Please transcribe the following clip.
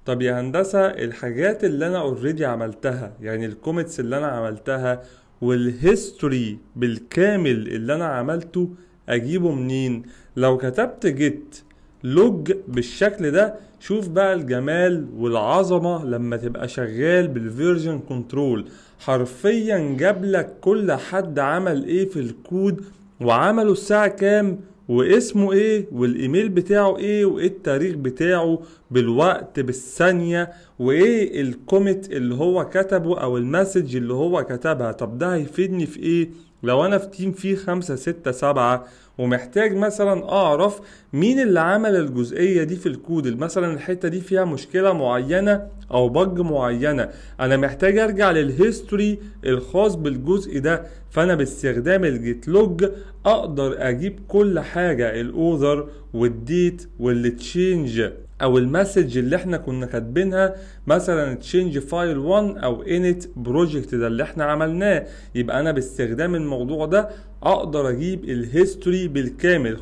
طب يا هندسة، الحاجات اللي انا اوريدي عملتها، يعني الكوميتس اللي انا عملتها والهيستوري بالكامل اللي انا عملته، اجيبه منين؟ لو كتبت جيت لوج بالشكل ده، شوف بقى الجمال والعظمة لما تبقى شغال بالفيرجن كنترول. حرفيا جابلك كل حد عمل ايه في الكود، وعمله الساعة كام، واسمه ايه، والايميل بتاعه ايه، وايه التاريخ بتاعه بالوقت بالثانية، وايه الكوميت اللي هو كتبه او المسج اللي هو كتبها. طب ده هيفيدني في ايه؟ لو انا في تيم فيه 5 6 7 ومحتاج مثلا اعرف مين اللي عمل الجزئية دي في الكود، مثلا الحتة دي فيها مشكلة معينة او بج معينة، انا محتاج ارجع للهيستوري الخاص بالجزء ده. فانا باستخدام الجيت لوج اقدر اجيب كل حاجة، الاوذر والديت والتشينج او المسج اللي احنا كنا كاتبينها، مثلا تشينج فايل 1 او انت بروجكت ده اللي احنا عملناه. يبقى انا باستخدام الموضوع ده اقدر اجيب الهيستوري بالكامل.